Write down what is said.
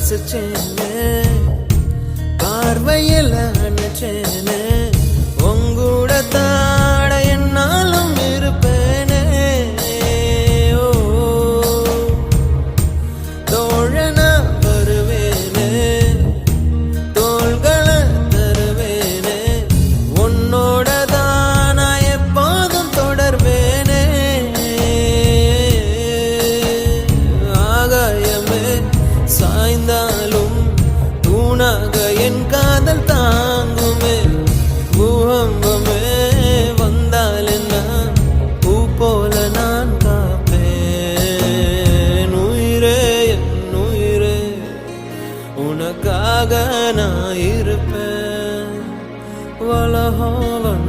ரசிச்சேனே பார்வையில நினைச்சேனே உங்கூட தாட என்னாலும் இருப்பேனே ஓ தோழனா வருவேனே தோள்களை தருவேனே உன்னோட தான் நான் எப்போதும் தொடர்வேனே ஆகாயமே சாய்ந்தாலும் தூணாக என் காதல் தாங்குமே பூகம்பமே வந்தால் என்ன பூ போல நான் காப்பேன் உயிரே என் உயிரே உனக்காக நான் இருப்பேன் வலஹோவன்